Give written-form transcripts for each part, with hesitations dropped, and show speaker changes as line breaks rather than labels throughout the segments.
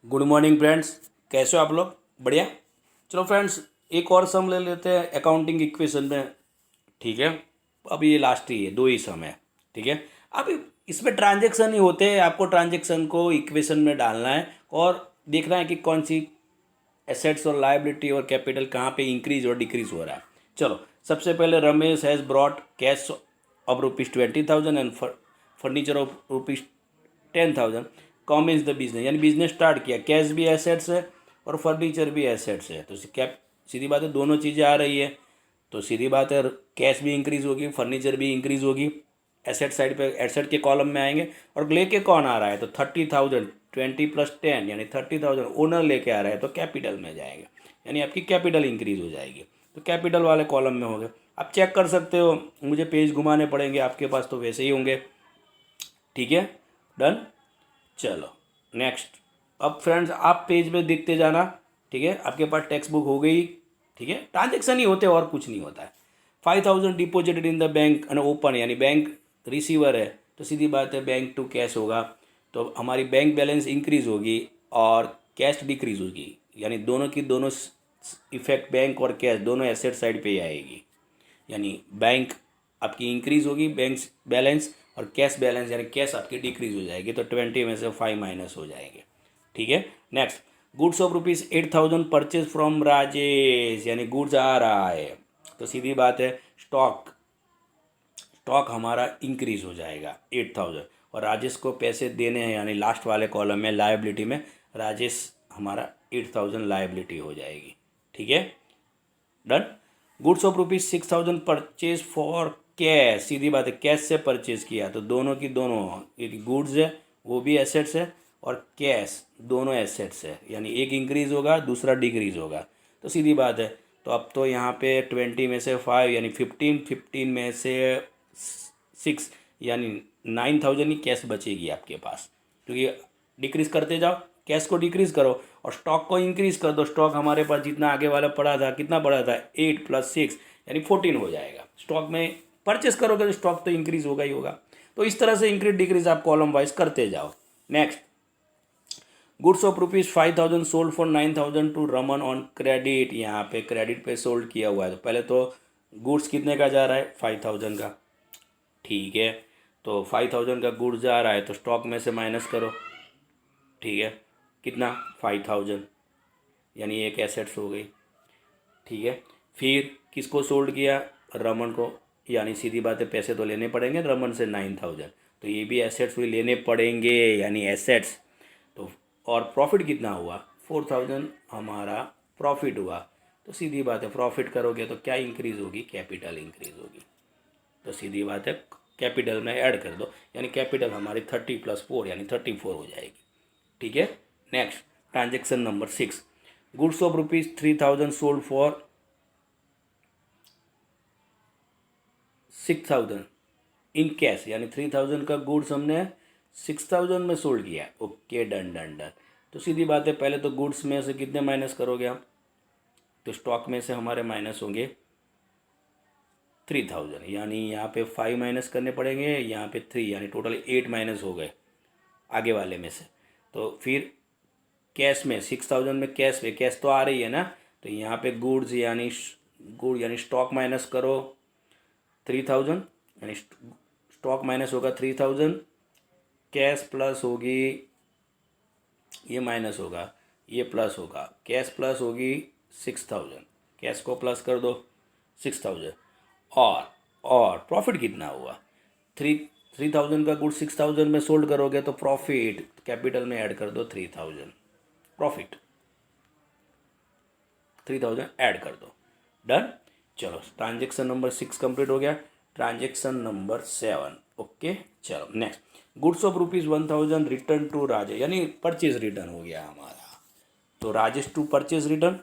Good morning friends, कैसे हो आप लोग? बढ़िया। चलो फ्रेंड्स, एक और सम ले लेते हैं अकाउंटिंग इक्वेशन में। ठीक है, अभी ये लास्ट ही है, दो ही सम है। ठीक है, अभी इसमें ट्रांजेक्शन ही होते हैं, आपको ट्रांजेक्शन को इक्वेशन में डालना है और देखना है कि कौन सी एसेट्स और लायबिलिटी और कैपिटल कहाँ पे इंक्रीज और डिक्रीज हो रहा है। चलो, सबसे पहले Ramesh has brought cash of ₹20,000 and furniture of ₹10,000। Commence the business, यानी बिजनेस स्टार्ट किया, कैश भी एसेट्स है और फर्नीचर भी एसेट्स है, तो कैप सीधी बात है दोनों चीज़ें आ रही है, तो सीधी बात है कैश भी इंक्रीज होगी, फर्नीचर भी इंक्रीज होगी। एसेट साइड पे एसेट के कॉलम में आएंगे और लेके कौन आ रहा है, तो 30,000, 20 + 10 यानी 30,000 ओनर लेके आ रहा है, तो कैपिटल में जाएगा, यानी आपकी कैपिटल इंक्रीज हो जाएगी, तो कैपिटल वाले कॉलम में हो गए। आप चेक कर सकते हो, मुझे पेज घुमाने पड़ेंगे, आपके पास तो वैसे ही होंगे। ठीक है, डन। चलो नेक्स्ट। अब फ्रेंड्स आप पेज में देखते जाना। ठीक है, आपके पास टेक्स्ट बुक हो गई। ठीक है, ट्रांजेक्शन ही होते और कुछ नहीं होता है। 5,000 deposited in the bank and open, यानी बैंक रिसीवर है, तो सीधी बात है बैंक टू कैश होगा, तो हमारी बैंक बैलेंस इंक्रीज होगी और कैश डिक्रीज होगी, यानी दोनों की दोनों इफेक्ट बैंक और कैश दोनों एसेट साइड पे ही आएगी, यानी बैंक आपकी इंक्रीज होगी बैंक बैलेंस, और कैश बैलेंस यानी कैश आपकी डिक्रीज हो जाएगी, तो 20 में से 5 माइनस हो जाएंगे। ठीक है, next. Goods of ₹8,000 purchase from Rajesh, यानी गुड्स आ रहा है, तो सीधी बात है स्टॉक स्टॉक हमारा इंक्रीज हो जाएगा 8,000, और राजेश को पैसे देने हैं, यानी लास्ट वाले कॉलम में लायबिलिटी में राजेश हमारा 8,000 लायबिलिटी हो जाएगी। ठीक है, done. Goods of ₹6,000 purchase for cash, सीधी बात है कैश से परचेज किया, तो दोनों की दोनों, एक गुड्स है वो भी एसेट्स है और कैश दोनों एसेट्स है, यानी एक इंक्रीज होगा दूसरा डिक्रीज होगा, तो सीधी बात है। तो अब तो यहाँ पे 20 में से 5 यानी 15, 15 में से 6 यानी 9,000 ही कैश बचेगी आपके पास, क्योंकि डिक्रीज करते जाओ, कैश को डिक्रीज करो और स्टॉक को इंक्रीज कर दो। स्टॉक हमारे पास जितना आगे वाला पड़ा था, कितना पड़ा था, 8 + 6 यानी 14 हो जाएगा। स्टॉक में परचेस करोगे तो स्टॉक तो इंक्रीज होगा ही होगा, तो इस तरह से इंक्रीज डिक्रीज आप कॉलम वाइज करते जाओ। Next. Goods of ₹5,000 sold for 9,000 to Raman on credit, यहाँ पे क्रेडिट पे सोल्ड किया हुआ है, तो पहले तो गुड्स कितने का जा रहा है, 5,000 का। ठीक है, तो 5,000 का गुड्स जा रहा है, तो स्टॉक में से माइनस करो। ठीक है, कितना, 5,000, यानी एक एसेट्स हो गई। ठीक है, फिर किसको सोल्ड किया, रमन को, यानी सीधी बात है पैसे तो लेने पड़ेंगे रमन से 9,000, तो ये भी एसेट्स हुई, लेने पड़ेंगे यानी एसेट्स। तो और प्रॉफिट कितना हुआ, 4,000 हमारा प्रॉफिट हुआ, तो सीधी बात है प्रॉफिट करोगे तो क्या इंक्रीज होगी, कैपिटल इंक्रीज होगी, तो सीधी बात है कैपिटल में ऐड कर दो, यानी कैपिटल हमारी 30 + 4 यानी 34 हो जाएगी। ठीक है, next. Transaction number 6। Goods of ₹3,000 sold for 6,000 in cash, यानी 3,000 का गुड्स हमने 6,000 में सोल्ड किया। Okay, done done done. तो सीधी बात है पहले तो गुड्स में से कितने माइनस करोगे आप, तो स्टॉक में से हमारे माइनस होंगे 3,000, यानी यहाँ पे 5 माइनस करने पड़ेंगे, यहाँ पे 3 यानी टोटल 8 माइनस हो गए आगे वाले में से। तो फिर कैश में 6,000 में कैश पे कैश तो आ रही है ना, तो यहाँ पे गुड्स यानी स्टॉक माइनस करो 3,000, यानी स्टॉक माइनस होगा 3,000, कैश प्लस होगी, ये माइनस होगा, ये प्लस होगा, कैश प्लस होगी 6,000, कैश को प्लस कर दो 6,000, और प्रॉफिट कितना हुआ, 3,000 का गुड 6,000 में सोल्ड करोगे तो प्रॉफिट कैपिटल में ऐड कर दो 3,000, प्रॉफिट 3,000 ऐड कर दो, डन। चलो, ट्रांजेक्शन नंबर 6 कंप्लीट हो गया। Transaction number 7। ओके, चलो next. Goods of ₹1,000 return to Rajesh, यानी परचेज रिटर्न हो गया हमारा, तो राजेश टू परचेज रिटर्न,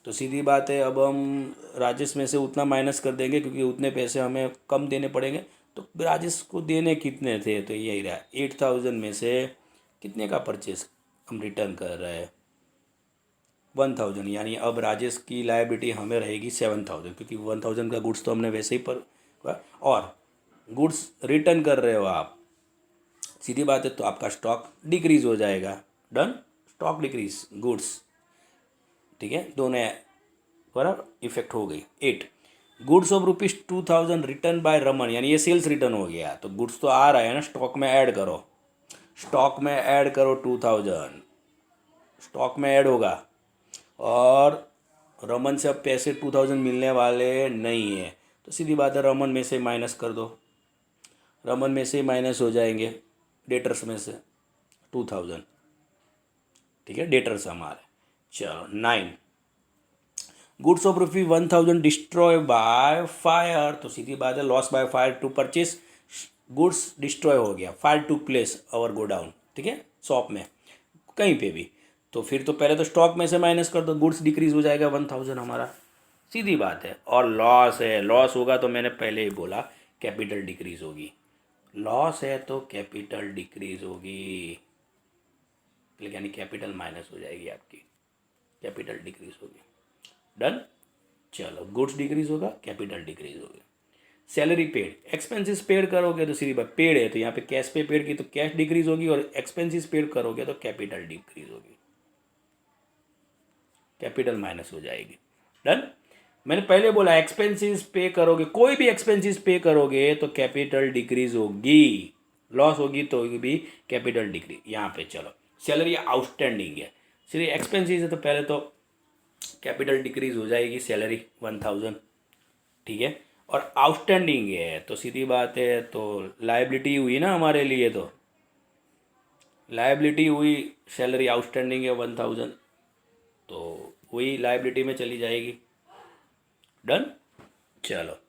तो सीधी बात है अब हम राजेश में से उतना माइनस कर देंगे क्योंकि उतने पैसे हमें कम देने पड़ेंगे, तो राजेश को देने कितने थे, तो यही रहा 8,000 में से कितने का परचेज हम रिटर्न कर रहे हैं, 1,000, यानी अब राजेश की लायबिलिटी हमें रहेगी 7,000, क्योंकि 1,000 का गुड्स तो हमने वैसे ही पर, और गुड्स रिटर्न कर रहे हो आप, सीधी बात है तो आपका स्टॉक डिक्रीज हो जाएगा, डन। स्टॉक डिक्रीज गुड्स, ठीक है, दोनों बराबर इफेक्ट हो गई। 8 goods of ₹2000 return by Raman, यानी ये सेल्स रिटर्न हो गया, तो गुड्स तो आ रहा है ना, स्टॉक में ऐड करो, स्टॉक में ऐड करो 2000, स्टॉक में ऐड होगा। और रमन से अब पैसे 2000 मिलने वाले नहीं है, तो सीधी बात है रमन में से माइनस कर दो, रमन में से माइनस हो जाएंगे डेटर्स में से 2000, ठीक है, डेटर्स हमारे। चलो 9 goods of ₹1000 destroy by fire, तो सीधी बात है loss by fire to purchase goods destroy हो गया, fire to place our godown, ठीक है, शॉप में कहीं पे भी, तो फिर तो पहले तो स्टॉक में से माइनस कर दो, गुड्स डिक्रीज हो जाएगा 1000 हमारा, सीधी बात है। और लॉस है, लॉस होगा तो मैंने पहले ही बोला कैपिटल डिक्रीज होगी, लॉस है तो कैपिटल डिक्रीज होगी, यानी कैपिटल माइनस हो जाएगी आपकी, कैपिटल डिक्रीज होगी। डन। चलो गुड्स डिक्रीज होगा, कैपिटल डिक्रीज होगी। सैलरी पेड, एक्सपेंसेस पेड करोगे तो सीधी बात, पेड है तो यहाँ पे कैश पे पेड की तो कैश डिक्रीज होगी, और एक्सपेंसेस पेड करोगे तो कैपिटल डिक्रीज होगी, कैपिटल माइनस हो जाएगी। डन। मैंने पहले बोला एक्सपेंसेस पे करोगे, कोई भी एक्सपेंसेस पे करोगे तो कैपिटल डिक्रीज होगी, लॉस होगी तो भी कैपिटल डिक्रीज। यहाँ पे चलो सैलरी आउटस्टैंडिंग है, सीधे एक्सपेंसेस है तो पहले तो कैपिटल डिक्रीज हो जाएगी, सैलरी 1000, ठीक है, और आउटस्टैंडिंग है तो सीधी बात है तो लायबिलिटी हुई ना हमारे लिए, तो लायबिलिटी हुई, सैलरी आउटस्टैंडिंग है 1000, तो वही लायबिलिटी में चली जाएगी। डन। चलो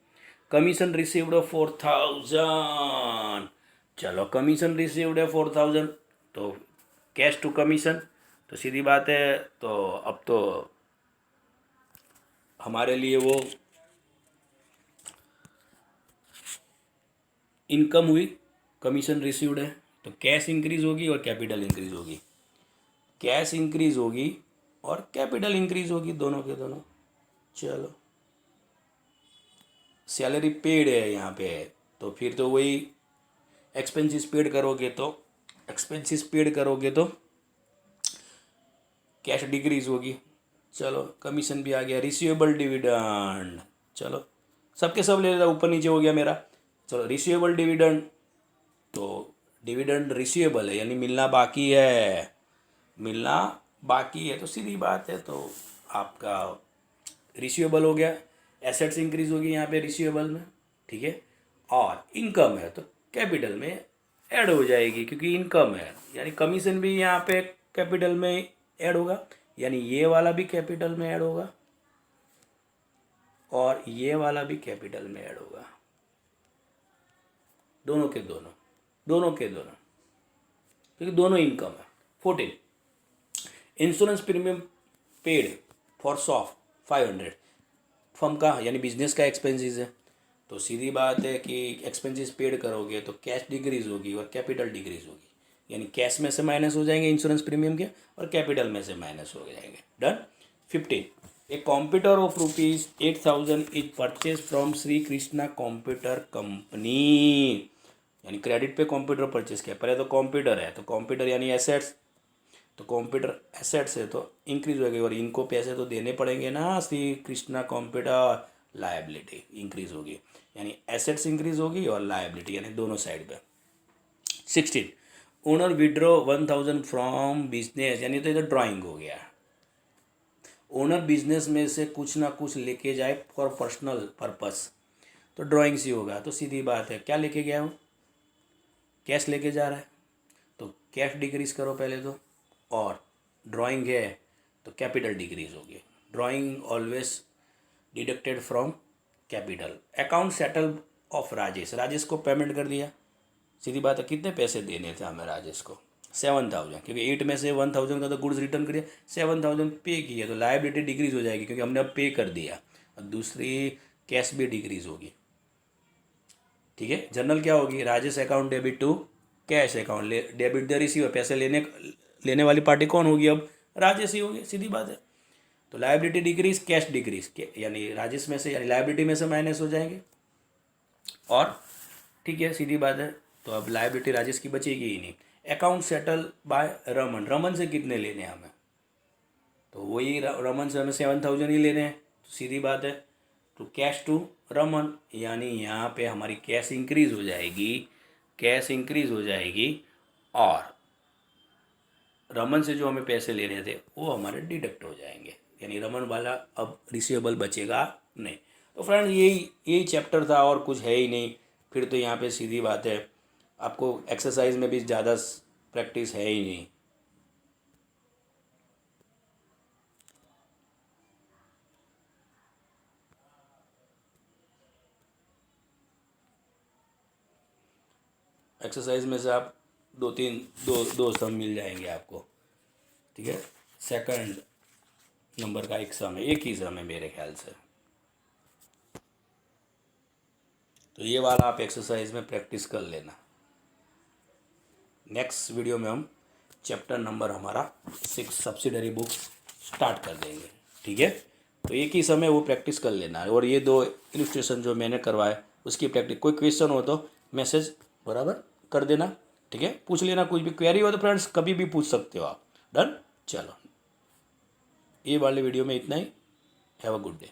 कमीशन रिसीव्ड 4000, चलो कमीशन रिसीव्ड है 4000, तो कैश टू कमीशन, तो सीधी बात है तो अब तो हमारे लिए वो इनकम हुई, कमीशन रिसीव्ड है तो कैश इंक्रीज होगी और कैपिटल इंक्रीज होगी, कैश इंक्रीज होगी और कैपिटल इंक्रीज होगी, दोनों के दोनों। चलो सैलरी पेड है यहाँ पे, तो फिर तो वही एक्सपेंसेस पेड करोगे तो, एक्सपेंसेस पेड करोगे तो कैश डिक्रीज होगी। चलो कमीशन भी आ गया, रिसीवेबल डिविडेंड, चलो सबके सब ले लेता, ऊपर नीचे हो गया मेरा। चलो रिसीवेबल डिविडेंड, तो डिविडेंड रिसीवेबल है यानी मिलना बाकी है, मिलना बाकी है, तो सीधी बात है तो आपका रिसीवेबल हो गया, एसेट्स इंक्रीज होगी यहाँ पे रिसीवेबल में, ठीक है, और इनकम है तो कैपिटल में ऐड हो जाएगी क्योंकि इनकम है, यानी कमीशन भी यहाँ पे कैपिटल में ऐड होगा, यानी ये वाला भी कैपिटल में ऐड होगा और ये वाला भी कैपिटल में ऐड होगा, दोनों के दोनों, दोनों के दोनों, क्योंकि दोनों इनकम है। 14 insurance premium paid for shop 500, firm का यानी बिजनेस का एक्सपेंसेस है, तो सीधी बात है कि एक्सपेंसेस पेड करोगे तो कैश डिक्रीज होगी और कैपिटल डिक्रीज होगी, यानी कैश में से माइनस हो जाएंगे इंश्योरेंस प्रीमियम के और कैपिटल में से माइनस हो जाएंगे। Done. 15 a computer of ₹8000 is purchase from Shri Krishna computer company, यानी क्रेडिट पे कंप्यूटर परचेज किया, पहले तो कंप्यूटर है तो कंप्यूटर यानी एसेट्स, तो कंप्यूटर एसेट्स है तो इंक्रीज हो गई और इनको पैसे तो देने पड़ेंगे ना, Shri Krishna computer liability increase होगी, यानी एसेट्स इंक्रीज होगी और लायबिलिटी यानी दोनों साइड पे। 16 ओनर विड्रॉ 1000 फ्रॉम बिजनेस, यानी तो इधर ड्राइंग हो गया, ओनर बिजनेस में से कुछ ना कुछ लेके जाए फॉर पर्सनल पर्पस, तो ड्राइंग से होगा, तो सीधी बात है क्या लेके गया हो, कैश लेके जा रहा है तो कैश डिक्रीज करो पहले तो, और ड्राइंग है तो कैपिटल डिक्रीज होगी, drawing always deducted from capital. Account settle of Rajesh, Rajesh को पेमेंट कर दिया, सीधी बात है कितने पैसे देने थे हमें राजेश को, 7000, क्योंकि 8 में से 1000 का तो गुड्स रिटर्न करिए, 7000 पे किया तो लायबिलिटी डिक्रीज हो जाएगी क्योंकि हमने अब पे कर दिया, और दूसरी कैश भी डिक्रीज होगी, ठीक है। जनरल क्या होगी, Rajesh account debit to cash account, debit the receiver, पैसे लेने वाली पार्टी कौन होगी, अब राजेश ही होगी, सीधी बात है, तो लायबिलिटी डिक्रीज कैश डिक्रीज, यानी राजेश में से यानी लायबिलिटी में से माइनस हो जाएंगे, और ठीक है सीधी बात है, तो अब लायबिलिटी राजेश की बचेगी ही नहीं। Account settle by Raman, Raman से कितने लेने हैं हमें, तो वही रमन से हमें 7,000 ही लेने हैं, तो सीधी बात है। तो कैश टू रमन, यानी यहाँ पे हमारी कैश इंक्रीज हो जाएगी, कैश इंक्रीज हो जाएगी, और रमन से जो हमें पैसे लेने थे वो हमारे डिडक्ट हो जाएंगे, यानी रमन वाला अब रिसीवेबल बचेगा नहीं। तो फ्रेंड यही चैप्टर था, और कुछ है ही नहीं। फिर तो यहाँ पे सीधी बात है, आपको एक्सरसाइज में भी ज़्यादा प्रैक्टिस है ही नहीं। एक्सरसाइज में से आप दो सम मिल जाएंगे आपको, ठीक है। सेकंड नंबर का एक सम है, एक ही सम है मेरे ख्याल से। तो ये वाला आप एक्सरसाइज में प्रैक्टिस कर लेना। नेक्स्ट वीडियो में हम चैप्टर नंबर हमारा 6 सब्सिडरी बुक स्टार्ट कर देंगे, ठीक है। तो एक ही समय वो प्रैक्टिस कर लेना है, और ये 2 इलस्ट्रेशन जो मैंने करवाए उसकी प्रैक्टिस। कोई क्वेश्चन हो तो मैसेज बराबर कर देना, ठीक है। पूछ लेना, कुछ भी क्वेरी हो तो फ्रेंड्स कभी भी पूछ सकते हो आप। डन। चलो, ये वाले वीडियो में इतना ही। Have a good day.